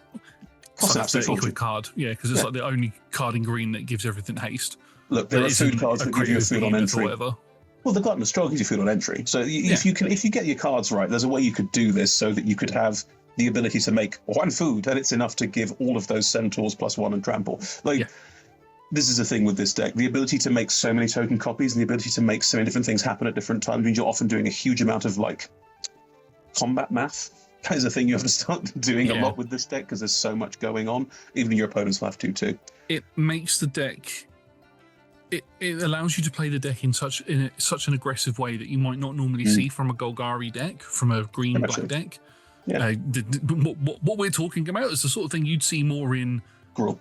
absolute £30 card, because it's like the only card in green that gives everything haste. Look, there are food cards that give you food on entry. Well, the Gluttonous Troll gives you food on entry. So if you get your cards right, there's a way you could do this so that you could have the ability to make one food, and it's enough to give all of those centaurs +1 and trample. This is the thing with this deck. The ability to make so many token copies and the ability to make so many different things happen at different times means you're often doing a huge amount of combat math. That is a thing you have to start doing a lot with this deck, because there's so much going on. Even your opponents will have to too. It makes the deck it allows you to play the deck in such an aggressive way that you might not normally see from a Golgari deck, from a green-black deck. Yeah. What we're talking about is the sort of thing you'd see more in Gruul.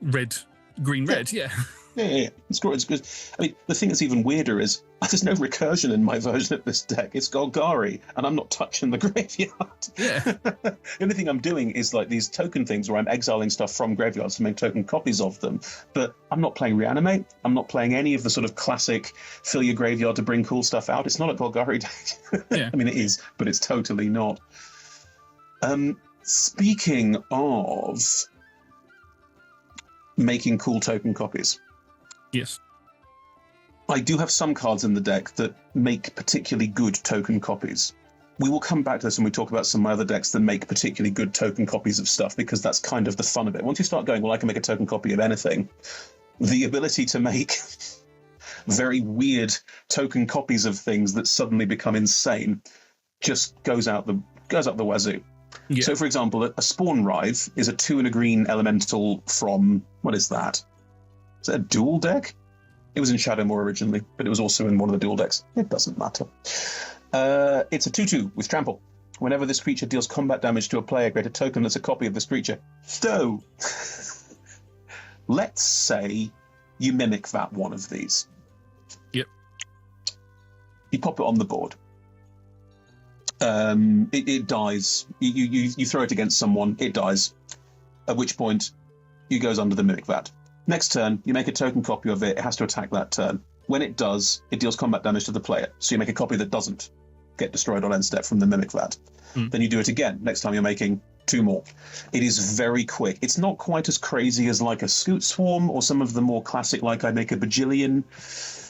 Red, green, red, yeah. Yeah. It's good. I mean, the thing that's even weirder is there's no recursion in my version of this deck. It's Golgari, and I'm not touching the graveyard. Yeah. The only thing I'm doing is like these token things where I'm exiling stuff from graveyards to make token copies of them. But I'm not playing Reanimate. I'm not playing any of the sort of classic fill your graveyard to bring cool stuff out. It's not a Golgari deck. Yeah. I mean, it is, but it's totally not. Speaking of making cool token copies. Yes. I do have some cards in the deck that make particularly good token copies. We will come back to this when we talk about some other decks that make particularly good token copies of stuff, because that's kind of the fun of it. Once you start going, well, I can make a token copy of anything, the ability to make very weird token copies of things that suddenly become insane just goes out the wazoo. Yeah. So, for example, a Spawn Rive is a 2 and a green elemental from, what is that? Is that a dual deck? It was in Shadowmoor originally, but it was also in one of the dual decks. It doesn't matter. It's a 2/2 with Trample. Whenever this creature deals combat damage to a player, create a token that's a copy of this creature. So, let's say you mimic that one of these. Yep. You pop it on the board. It dies. You throw it against someone, it dies. At which point, it goes under the Mimic Vat. Next turn, you make a token copy of it. It has to attack that turn. When it does, it deals combat damage to the player. So you make a copy that doesn't get destroyed on end step from the Mimic Vat. Then you do it again. Next time you're making 2 more. It is very quick. It's not quite as crazy as like a Scoot Swarm or some of the more classic, like I make a bajillion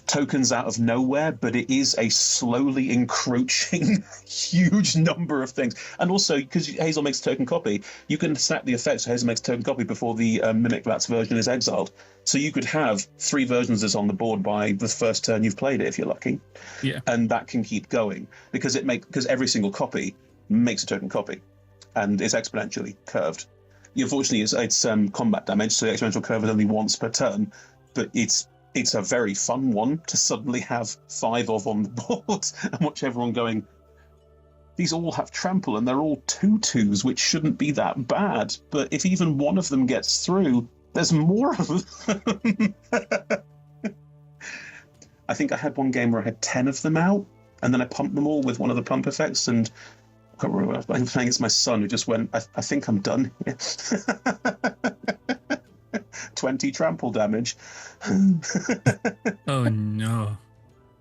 tokens out of nowhere, but it is a slowly encroaching huge number of things. And also, because Hazel makes a token copy, you can snap the effect so Hazel makes a token copy before the Mimic Vats version is exiled. So you could have 3 versions of this on the board by the first turn you've played it, if you're lucky. Yeah. And that can keep going, because every single copy makes a token copy, and it's exponentially curved. Unfortunately, it's combat damage, so the exponential curve is only once per turn, but it's a very fun one to suddenly have 5 of on the board and watch everyone going, these all have trample and they're all 2/2s, which shouldn't be that bad. But if even one of them gets through, there's more of them. I think I had one game where I had 10 of them out, and then I pumped them all with one of the pump effects, and I can't remember. I was playing against my son, who just went, I think I'm done here. 20 trample damage. Oh no.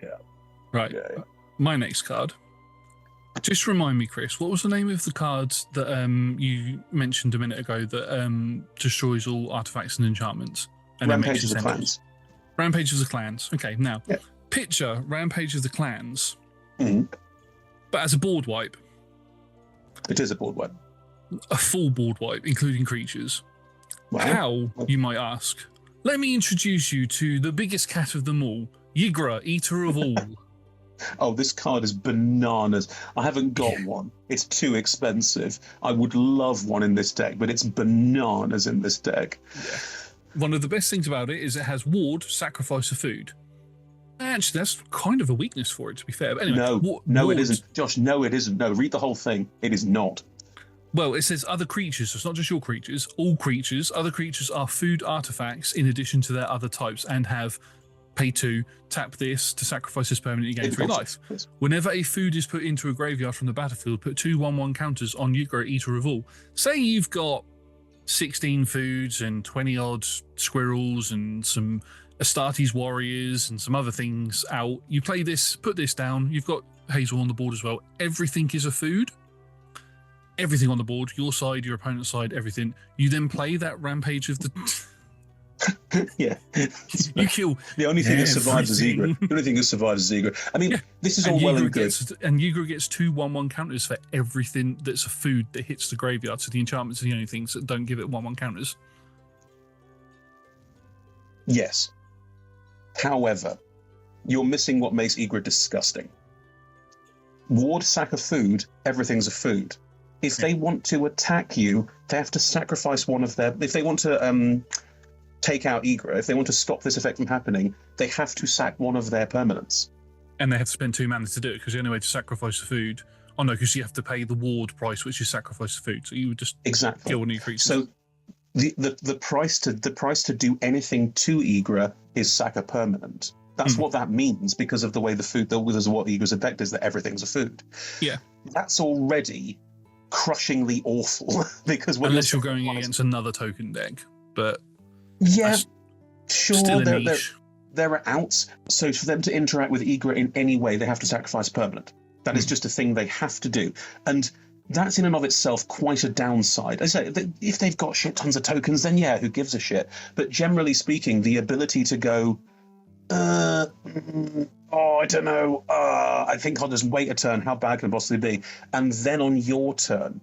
Yeah. Right. Yeah. My next card. Just remind me, Chris, what was the name of the cards that you mentioned a minute ago that destroys all artifacts and enchantments? And Rampage of the Clans. Rampage of the Clans. Okay, now, picture Rampage of the Clans, but as a board wipe. It is a board wipe. A full board wipe, including creatures. Wow. How, you might ask? Let me introduce you to the biggest cat of them all, Ygra, Eater of All. Oh, this card is bananas. I haven't got one. It's too expensive. I would love one in this deck, but it's bananas in this deck. Yeah. One of the best things about it is it has ward, sacrifice of food. Actually, that's kind of a weakness for it, to be fair. But anyway, no, it isn't. Josh, no, it isn't. No, read the whole thing. It is not. Well, it says other creatures. So it's not just your creatures. All creatures. Other creatures are food artifacts in addition to their other types and have pay 2, tap this to sacrifice this permanent, you gain 3 life. Yes. Whenever a food is put into a graveyard from the battlefield, put 2 1/1 counters on Ygra, Eater of All. Say you've got 16 foods and 20 odd squirrels and some Astartes warriors and some other things out. You play this, put this down. You've got Hazel on the board as well. Everything is a food. Everything on the board, your side, your opponent's side, everything. You then play that Rampage of the... Yeah. You kill the only thing that survives is Ygra. The only thing that survives is Ygra. I mean, this is all well and good. And Ygra gets 2 1/1 counters for everything that's a food that hits the graveyard. So the enchantments are the only things that don't give it 1/1 counters. Yes. However, you're missing what makes Ygra disgusting. Ward, sack of food, everything's a food. If they want to attack you, they have to sacrifice one of their... If they want to take out Egra, if they want to stop this effect from happening, they have to sack one of their permanents. And they have to spend 2 mana to do it, because the only way to sacrifice the food... Oh, no, because you have to pay the ward price, which is sacrifice the food. So you would just kill one of your creatures. So the price to do anything to Egra is sack a permanent. That's what that means, because of the way the food, because of what Egra's effect is, that everything's a food. Yeah. That's already crushingly awful, because when unless you're going against another token deck, but yeah, sure, still a niche. There are outs. So for them to interact with Egra in any way, they have to sacrifice permanent. That is just a thing they have to do, and that's in and of itself quite a downside. I say, if they've got shit tons of tokens, then yeah, who gives a shit? But generally speaking, the ability to go, I don't know, I think I'll just wait a turn, how bad can it possibly be? And then on your turn,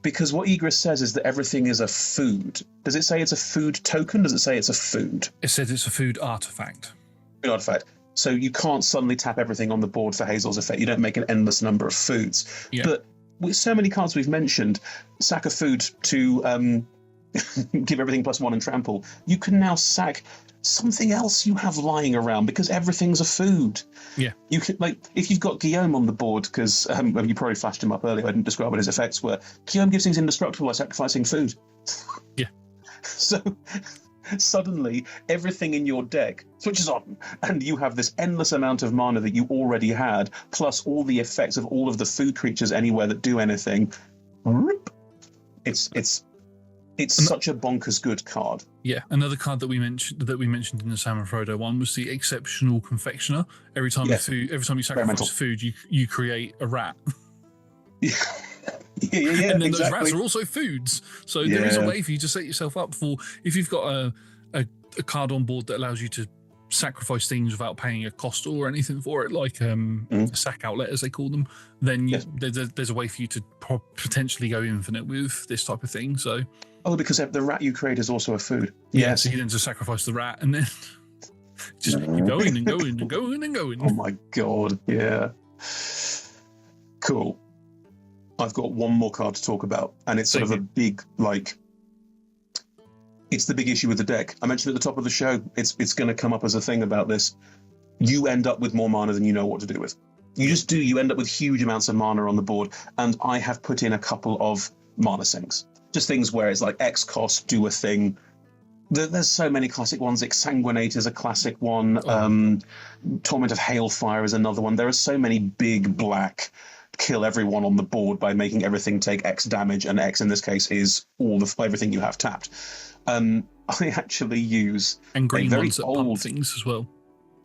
because what Egra says is that everything is a food. Does it say it's a food token? Does it say it's a food? It says it's a food artifact. Food artifact. So you can't suddenly tap everything on the board for Hazel's effect. You don't make an endless number of foods. Yeah. But with so many cards we've mentioned, sack a food to give everything +1 and trample, you can now sack something else you have lying around, because everything's a food. Yeah. You can, like, if you've got Guillaume on the board, because you probably flashed him up earlier, I didn't describe what his effects were. Guillaume gives things indestructible by sacrificing food. Yeah. So suddenly everything in your deck switches on, and you have this endless amount of mana that you already had, plus all the effects of all of the food creatures anywhere that do anything. It's such a bonkers good card. Yeah, another card that we mentioned in the Sam and Frodo one was the Exceptional Confectioner. Every time you sacrifice food, you create a rat. Yeah. Yeah, and then exactly. Those rats are also foods. So there is a way for you to set yourself up for, if you've got a card on board that allows you to sacrifice things without paying a cost or anything for it, like a sack outlet as they call them, then there's a way for you to potentially go infinite with this type of thing. So because the rat you create is also a food. Yeah, so you then just sacrifice the rat and then just keep going and going and going and going. Oh my god, yeah. Cool. I've got one more card to talk about, and it's sort of a big, it's the big issue with the deck. I mentioned at the top of the show, it's going to come up as a thing about this. You end up with more mana than you know what to do with. You just do. You end up with huge amounts of mana on the board, and I have put in a couple of mana sinks. Just things where it's like X cost, do a thing. There's so many classic ones. Exsanguinate is a classic one. Torment of Hailfire is another one. There are so many big black kill everyone on the board by making everything take X damage, and X in this case is everything you have tapped. I actually use and green ones that pump things as well.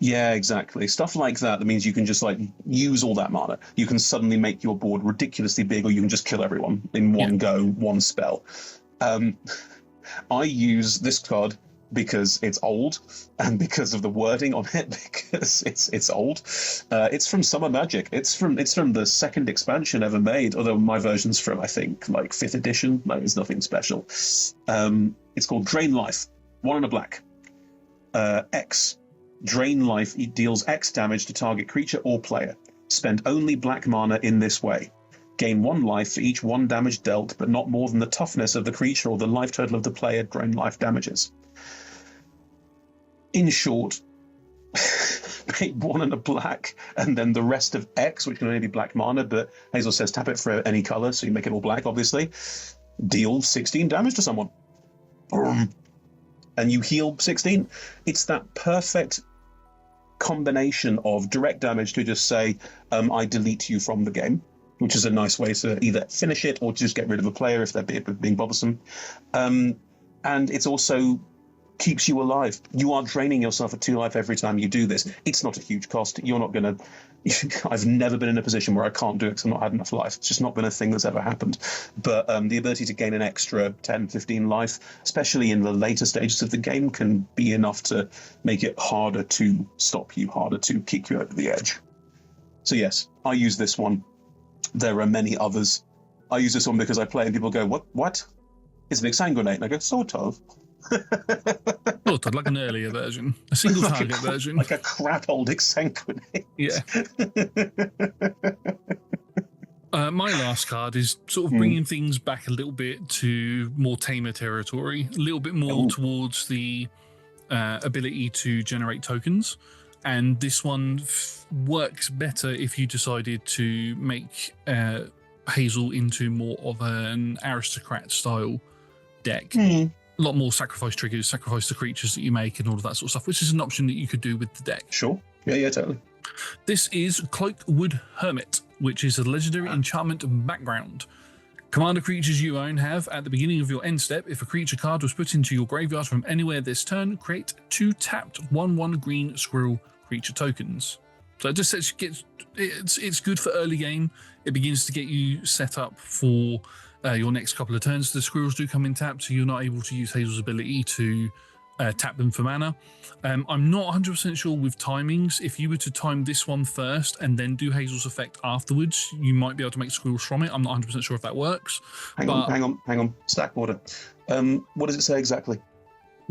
Yeah, exactly. Stuff like that. That means you can just use all that mana. You can suddenly make your board ridiculously big, or you can just kill everyone in one go, one spell. I use this card because it's old, and because of the wording on it, because it's old. It's from Summer Magic. It's from the second expansion ever made, although my version's from, I think, 5th edition. It's nothing special. It's called Drain Life. 1 and a black. X. Drain Life deals X damage to target creature or player. Spend only black mana in this way. Gain 1 life for each 1 damage dealt, but not more than the toughness of the creature or the life total of the player drain life damages. In short, pay 1 and a black, and then the rest of X, which can only be black mana, but Hazel says tap it for any color, so you make it all black, obviously. Deal 16 damage to someone. And you heal 16. It's that perfect combination of direct damage to just say, I delete you from the game, which is a nice way to either finish it or just get rid of a player if they're being bothersome. And it's also keeps you alive. You are draining yourself of 2 life every time you do this. It's not a huge cost. You're not going to... I've never been in a position where I can't do it because I've not had enough life. It's just not been a thing that's ever happened. But the ability to gain an extra 10, 15 life, especially in the later stages of the game, can be enough to make it harder to stop you, harder to kick you over the edge. So yes, I use this one. There are many others. I use this one because I play and people go, what? It's an Exsanguinate. And I go, sort of. Sort of, like an earlier version. A single target version. Like a crap old Exsanguinate. Yeah. My last card is sort of bringing things back a little bit to more tamer territory, a little bit more towards the ability to generate tokens. And this one works better if you decided to make Hazel into more of an aristocrat style deck. A lot more sacrifice triggers, sacrifice the creatures that you make, and all of that sort of stuff, which is an option that you could do with the deck. Sure. Yeah, totally. This is Cloakwood Hermit, which is a legendary enchantment background. Commander creatures you own have, at the beginning of your end step, if a creature card was put into your graveyard from anywhere this turn, create 2 tapped 1/1 green squirrel creature tokens. So it just it's good for early game. It begins to get you set up for your next couple of turns. The squirrels do come in tapped, so you're not able to use Hazel's ability to tap them for mana. I'm not 100% sure with timings. If you were to time this one first and then do Hazel's effect afterwards, you might be able to make squirrels from it. I'm not 100% sure if that works. Hang on. Stack order. What does it say exactly?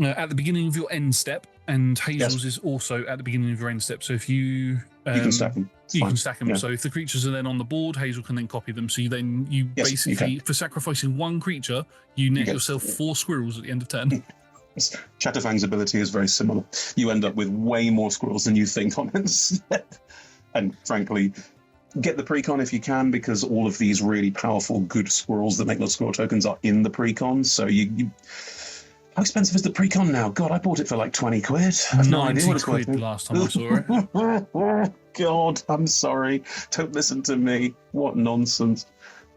At the beginning of your end step, and Hazel's is also at the beginning of your end step. So if you can stack them. You can stack them. Yeah. So if the creatures are then on the board, Hazel can then copy them. So you basically, for sacrificing one creature, you net yourself 4 squirrels at the end of turn. Chatterfang's ability is very similar. You end up with way more squirrels than you think on it. And frankly, get the precon if you can, because all of these really powerful, good squirrels that make those squirrel tokens are in the precon. So you how expensive is the precon now? God, I bought it for like 20 quid. I have no idea what it's worth. The last time I saw it. God, I'm sorry. Don't listen to me. What nonsense.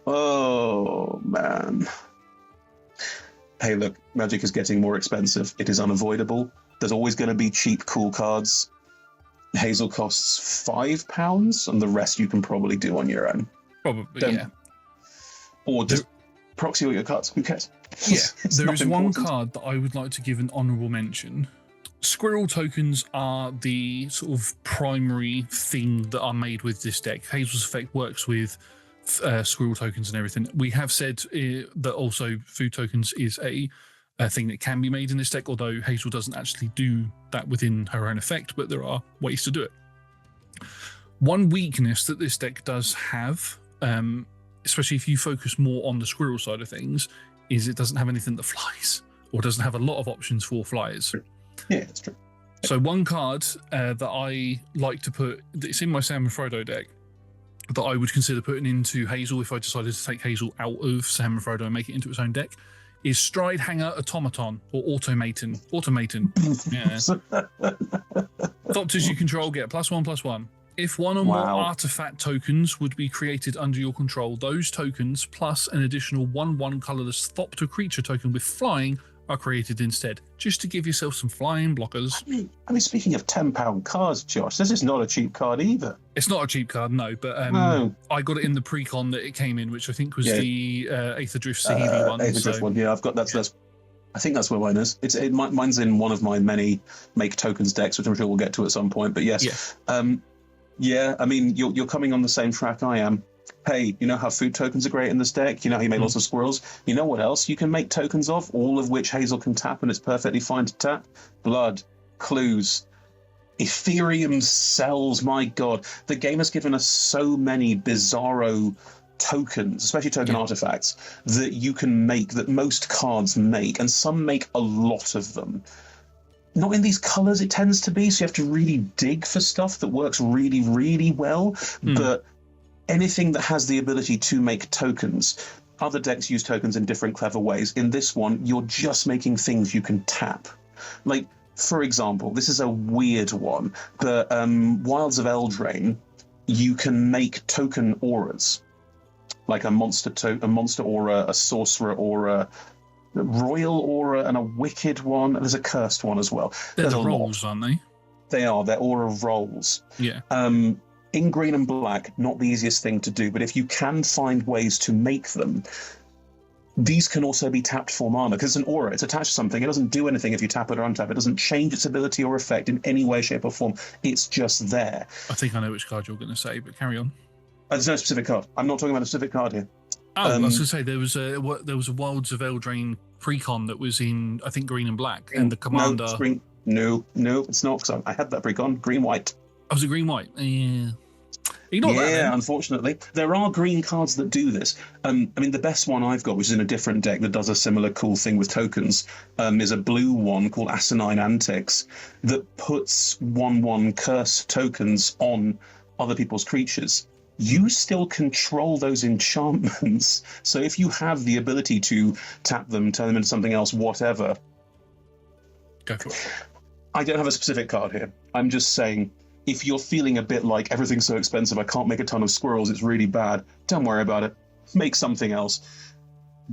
Oh, man. Hey, look, Magic is getting more expensive. It is unavoidable. There's always going to be cheap, cool cards. Hazel costs £5, and the rest you can probably do on your own. Probably, yeah. Or just proxy all your cards. Who cares? Yeah, there is one card that I would like to give an honourable mention. Squirrel tokens are the sort of primary thing that are made with this deck. Hazel's effect works with squirrel tokens and everything. We have said that also food tokens is a thing that can be made in this deck, although Hazel doesn't actually do that within her own effect, but there are ways to do it. One weakness that this deck does have, especially if you focus more on the squirrel side of things, is it doesn't have anything that flies, or doesn't have a lot of options for flyers. Yeah, that's true. So one card that I like to put, it's in my Sam and Frodo deck, that I would consider putting into Hazel if I decided to take Hazel out of Sam and Frodo and make it into its own deck, is Stride Hanger Automaton, or Automaton. Yeah. Doctors you control get +1/+1. If one or more artifact tokens would be created under your control, those tokens plus an additional 1/1 colorless Thopter creature token with flying are created instead, just to give yourself some flying blockers. I mean, speaking of £10 cards, Josh, this is not a cheap card either. It's not a cheap card, no, but no. I got it in the precon that it came in, which I think was the Aether Drift Saheeli one. Aether Drift one, yeah, I've got that's I think that's where mine is. Mine's in one of my many make tokens decks, which I'm sure we'll get to at some point. But yes, yeah, I mean, you're coming on the same track I am. Hey, you know how food tokens are great in this deck? You know how you make lots of squirrels? You know what else you can make tokens of, all of which Hazel can tap, and it's perfectly fine to tap? Blood, clues, Ethereum cells. My God, the game has given us so many bizarro tokens, especially token artifacts, that you can make, that most cards make, and some make a lot of them. Not in these colors, it tends to be, so you have to really dig for stuff that works really, really well. But anything that has the ability to make tokens, other decks use tokens in different clever ways. In this one, you're just making things you can tap. Like, for example, this is a weird one, but Wilds of Eldraine, you can make token auras. Like a monster aura, a sorcerer aura, a royal aura, and a wicked one. There's a cursed one as well. They're the rolls, aren't they? They are. They're aura rolls. Yeah. In green and black, not the easiest thing to do, but if you can find ways to make them, these can also be tapped for mana, because it's an aura, it's attached to something, it doesn't do anything if you tap it or untap it, doesn't change its ability or effect in any way, shape or form, it's just there. I think I know which card you're going to say, but carry on. There's no specific card. I'm not talking about a specific card here. Oh, I was going to say, there was a Wilds of Eldraine precon that was in, I think, green and black, and the commander... No, it's not, because I had that precon, green-white. Oh, was it green-white? Yeah. Ignore that, Yeah, then. unfortunately. There are green cards that do this. I mean, the best one I've got, which is in a different deck that does a similar cool thing with tokens, is a blue one called Asinine Antics that puts 1/1 curse tokens on other people's creatures. You still control those enchantments. So if you have the ability to tap them, turn them into something else, whatever. Go for it. I don't have a specific card here. I'm just saying, if you're feeling a bit like everything's so expensive, I can't make a ton of squirrels, it's really bad, don't worry about it. Make something else.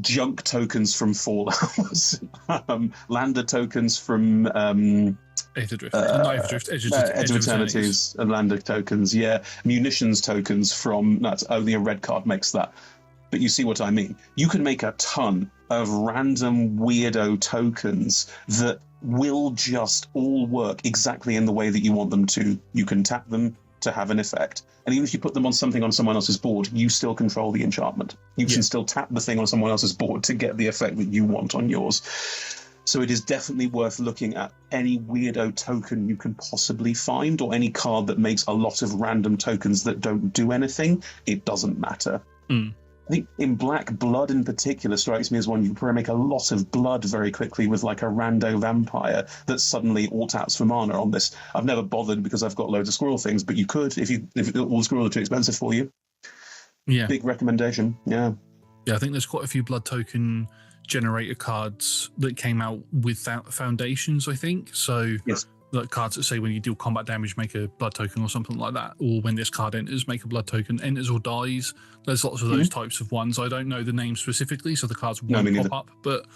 Junk tokens from Fallout, lander tokens from Edge of Drift. Not Edge of Drift, Edge of Eternities, and lander tokens, yeah. Munitions tokens from, that's only a red card makes that. But you see what I mean. You can make a ton of random weirdo tokens that will just all work exactly in the way that you want them to. You can tap them to have an effect. And even if you put them on something on someone else's board, you still control the enchantment. You can still tap the thing on someone else's board to get the effect that you want on yours. So it is definitely worth looking at any weirdo token you can possibly find, or any card that makes a lot of random tokens that don't do anything. It doesn't matter. I think in black, blood in particular strikes me as one you can probably make a lot of blood very quickly with like a rando vampire that suddenly alt-taps for mana on this. I've never bothered because I've got loads of squirrel things, but you could if all the squirrels are too expensive for you. Yeah. Big recommendation. Yeah. Yeah, I think there's quite a few blood token generator cards that came out without foundations, I think. So yes. Like cards that say when you deal combat damage, make a blood token or something like that, or when this card enters, make a blood token, enters or dies. There's lots of those types of ones. I don't know the name specifically, so the cards won't pop up. But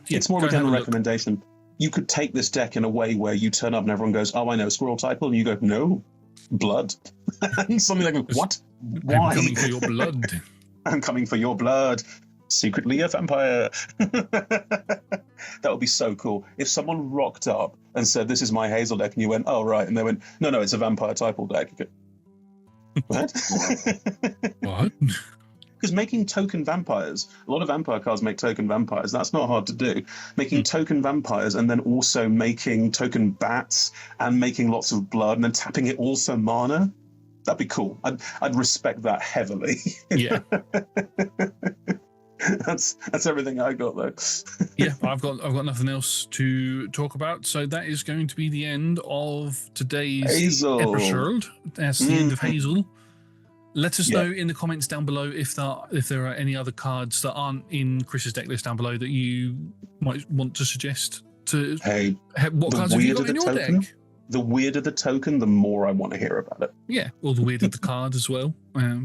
it's more of a general recommendation. You could take this deck in a way where you turn up and everyone goes, "Oh, I know Squirrel Title," and you go, "No, blood." And something like, "What? Why?" I'm coming for your blood. I'm coming for your blood. Secretly a vampire. That would be so cool. If someone rocked up and said, "This is my Hazel deck," and you went, "Oh, right," and they went, No, it's a vampire typal deck. You go, what? What? Because making token vampires, a lot of vampire cards make token vampires. That's not hard to do. Making token vampires and then also making token bats and making lots of blood and then tapping it also mana, that'd be cool. I'd respect that heavily. Yeah. That's everything I got though. Yeah, I've got nothing else to talk about. So that is going to be the end of today's Hazel episode. That's the end of Hazel. Let us know in the comments down below if there are any other cards that aren't in Chris's deck list down below that you might want to suggest to. Hey, what cards have you got in your deck? The weirder the token, the more I want to hear about it. Yeah, or the weirder the card as well.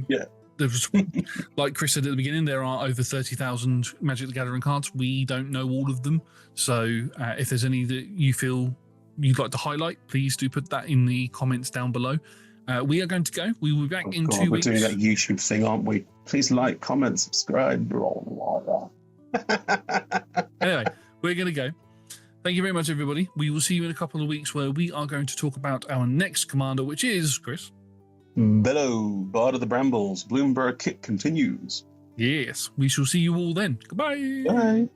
Yeah. There's, like Chris said at the beginning, there are over 30,000 Magic the Gathering cards. We don't know all of them. So if there's any that you feel you'd like to highlight, please do put that in the comments down below. We are going to go. We will be back in 2 weeks. We're doing that YouTube thing, aren't we? Please like, comment, subscribe. Anyway, we're going to go. Thank you very much, everybody. We will see you in a couple of weeks where we are going to talk about our next commander, which is, Chris? Bellow, Bard of the Brambles, Bloomburrow kick continues. Yes, we shall see you all then. Goodbye. Bye.